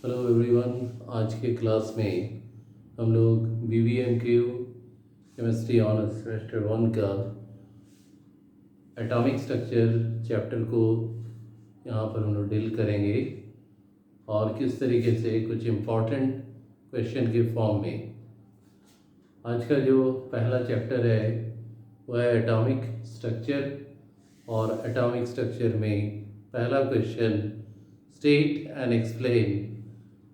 Hello everyone. आज के class में हम लोग BBMQ केमिस्ट्री ऑनर्स सेमेस्टर 1 का एटॉमिक स्ट्रक्चर चैप्टर को यहाँ पर हम लोग डील करेंगे और किस तरीके से कुछ इम्पॉर्टेंट क्वेश्चन के फॉर्म में। आज का जो पहला चैप्टर है वह है एटॉमिक स्ट्रक्चर, और एटॉमिक स्ट्रक्चर में पहला question, state and explain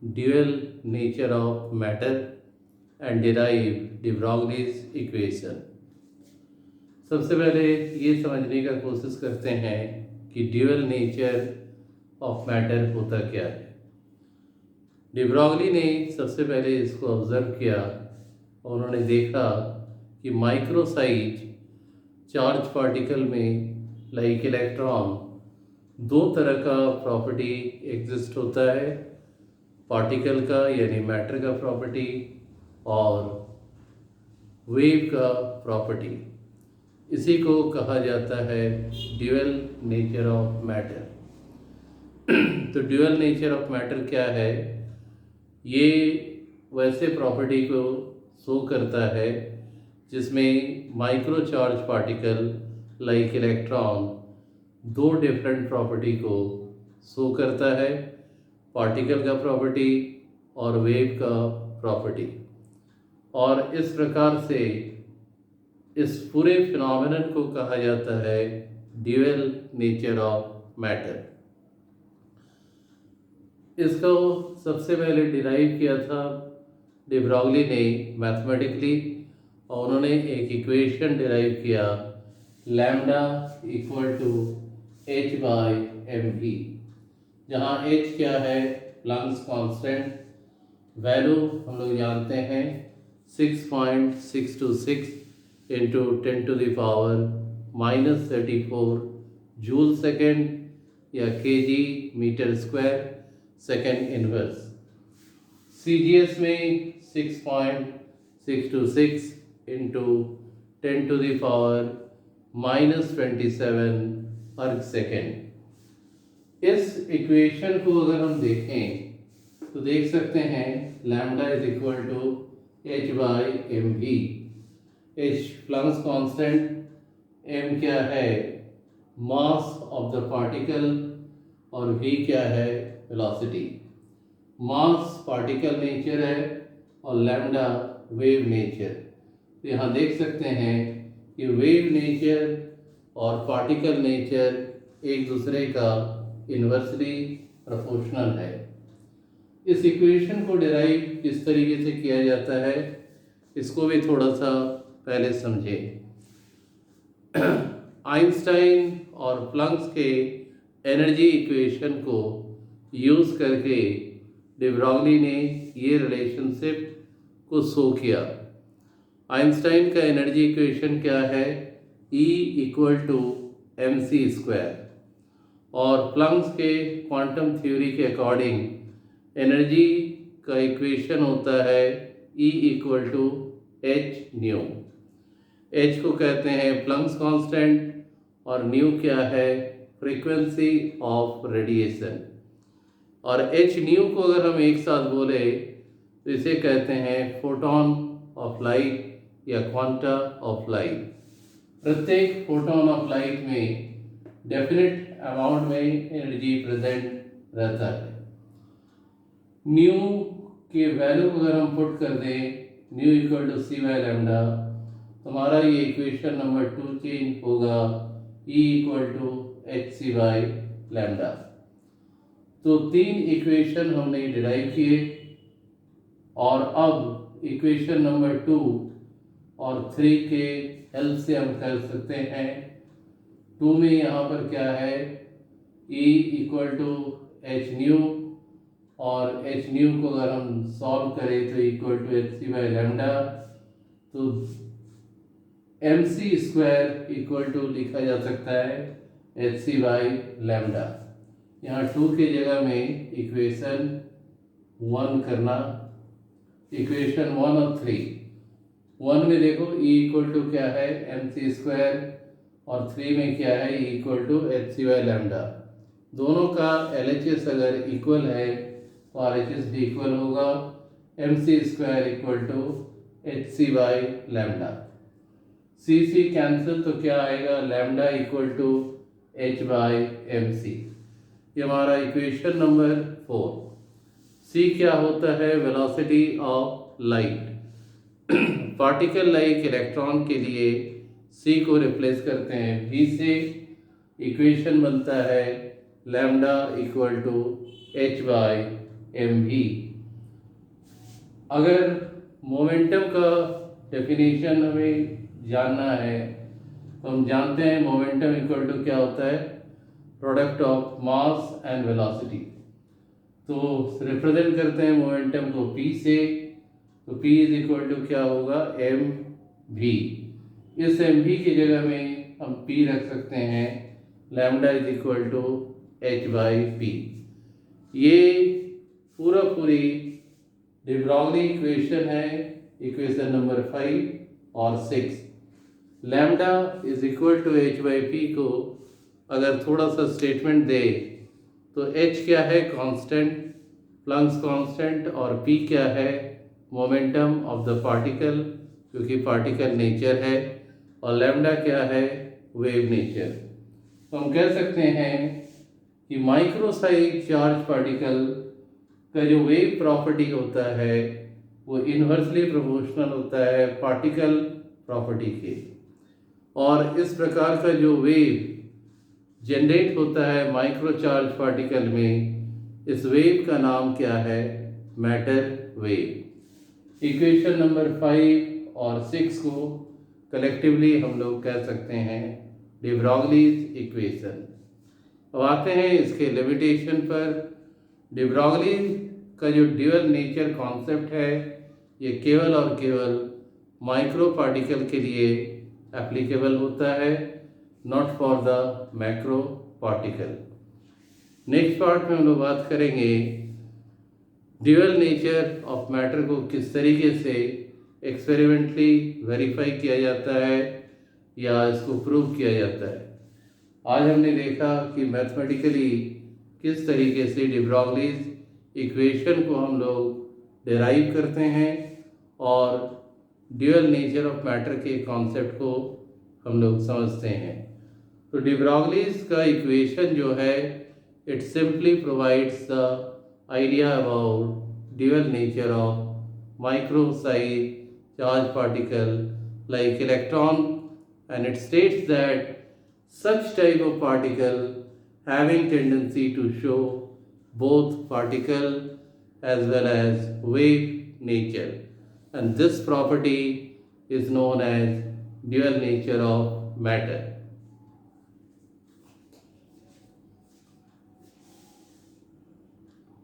dual nature of matter and derive de Broglie's equation. सबसे पहले ये समझने का कोशिश करते हैं कि ड्यूअल नेचर ऑफ मैटर होता क्या है। de Broglie ने सबसे पहले इसको ऑब्जर्व किया और उन्होंने देखा कि माइक्रो साइज चार्ज पार्टिकल में लाइक इलेक्ट्रॉन दो तरह का प्रॉपर्टी एग्जिस्ट होता है, पार्टिकल का यानी मैटर का प्रॉपर्टी और वेव का प्रॉपर्टी। इसी को कहा जाता है ड्यूअल नेचर ऑफ मैटर। तो ड्यूअल नेचर ऑफ मैटर क्या है? ये वैसे प्रॉपर्टी को शो करता है जिसमें micro charge particle like electron दो डिफरेंट प्रॉपर्टी को शो करता है, पार्टिकल का प्रॉपर्टी और वेव का प्रॉपर्टी। और इस प्रकार से इस पूरे फिनोमेनन को कहा जाता है ड्यूअल नेचर ऑफ मैटर। इसको सबसे पहले डिराइव किया था de Broglie ने मैथमेटिकली, और उन्होंने एक इक्वेशन डिराइव किया लैम्डा इक्वल टू h/mv, जहाँ h क्या है? Planck's constant. वैल्यू हम लोग जानते हैं 6.626 इंटू 10⁻⁻34 जूल सेकेंड या kg metre square second inverse. CGS में 6.626 इंटू 10⁻⁻27 अर्ग सेकेंड। इस इक्वेशन को अगर हम देखें तो देख सकते हैं lambda is equal to h/mv। h Planck's constant, m क्या है? मास ऑफ द पार्टिकल, और v क्या है? वेलोसिटी। मास पार्टिकल नेचर है और लैम्डा वेव नेचर। तो यहाँ देख सकते हैं कि वेव नेचर और पार्टिकल नेचर एक दूसरे का इन्वर्सली प्रोपोर्शनल है। इस इक्वेशन को डिराइव किस तरीके से किया जाता है इसको भी थोड़ा सा पहले समझें। आइंस्टाइन और प्लैंक्स के एनर्जी इक्वेशन को यूज़ करके de Broglie ने ये रिलेशनशिप को शो किया। आइंस्टाइन का एनर्जी इक्वेशन क्या है? E equal to mc²। और प्लैंक्स के क्वांटम थ्योरी के अकॉर्डिंग एनर्जी का इक्वेशन होता है E equal to h/ν। h को कहते हैं प्लैंक्स कांस्टेंट और न्यू क्या है? Frequency of radiation. और h/ν को अगर हम एक साथ बोले तो इसे कहते हैं फोटोन ऑफ लाइट या क्वांटा ऑफ लाइट। प्रत्येक फोटोन ऑफ लाइट में डेफिनेट अमाउंट में एनर्जी प्रेजेंट रहता है। न्यू के वैल्यू अगर हम पुट कर दें न्यू इक्वल टू c/λ, तो हमारा ये इक्वेशन नंबर 2 चेंज होगा E इक्वल टू hc/λ। तो तीन इक्वेशन हमने डिराइव किए, और अब इक्वेशन नंबर 2 और 3 के हेल्प से हम कर सकते हैं। 2 में यहाँ पर क्या है? E इक्वल टू h/ν, और h/ν को अगर हम सॉल्व करें तो इक्वल टू hc/λ। तो mc² इक्वल टू लिखा जा सकता है hc/λ। यहाँ 2 की जगह में इक्वेशन 1 करना, इक्वेशन 1 और 3। 1 में देखो E इक्वल टू क्या है? mc², और 3 में क्या है? E equal to hc/λ। दोनों का LHS अगर इक्वल है और एच एस भी इक्वल होगा M C square equal to H C by lambda. C C cancel तो क्या आएगा, lambda equal to H by M C. ये हमारा इक्वेशन नंबर 4। सी क्या होता है, velocity of light. Particle like electron के लिए सी को रिप्लेस करते हैं वी से, इक्वेशन बनता है lambda equal to H by M V. अगर मोमेंटम का डेफिनेशन हमें जानना है तो हम जानते हैं मोमेंटम इक्वल टू क्या होता है, product of mass and velocity. तो रिप्रेजेंट करते हैं मोमेंटम को p से, तो p इज इक्वल टू क्या होगा, एम वी। इस एम वी की जगह में हम p रख सकते हैं lambda is equal to H by P. ये पूरी de Broglie इक्वेशन है, इक्वेशन नंबर 5 और 6। Lambda is equal to H by P को अगर थोड़ा सा स्टेटमेंट दे तो h क्या है, कांस्टेंट, प्लैंक्स कांस्टेंट, और p क्या है, मोमेंटम ऑफ द पार्टिकल, क्योंकि पार्टिकल नेचर है, और लैम्डा क्या है, वेव नेचर। तो हम कह सकते हैं कि माइक्रोसाइज चार्ज पार्टिकल का जो वेव प्रॉपर्टी होता है वो इन्वर्सली प्रोपोर्शनल होता है पार्टिकल प्रॉपर्टी के, और इस प्रकार का जो वेव जनरेट होता है माइक्रो चार्ज पार्टिकल में, इस वेव का नाम क्या है, मैटर वेव। इक्वेशन नंबर 5 और 6 को कलेक्टिवली हम लोग कह सकते हैं de Broglie's इक्वेशन। अब आते हैं इसके लिमिटेशन पर। de Broglie का जो ड्यूअल नेचर कॉन्सेप्ट है ये केवल और केवल माइक्रो पार्टिकल के लिए एप्लीकेबल होता है, not for the macro particle. Next part में हम लोग बात करेंगे ड्यूअल नेचर ऑफ मैटर को किस तरीके से एक्सपेरिमेंटली वेरीफाई किया जाता है या इसको प्रूव किया जाता है। आज हमने देखा कि मैथमेटिकली किस तरीके से de Broglie's इक्वेशन को हम लोग डिराइव करते हैं और ड्यूअल नेचर ऑफ मैटर के कॉन्सेप्ट को हम लोग समझते हैं। तो de Broglie's का इक्वेशन जो है it simply provides the idea about dual nature of micro size charge particle like electron, and it states that such type of particle having tendency to show both particle as well as wave nature, and this property is known as dual nature of matter.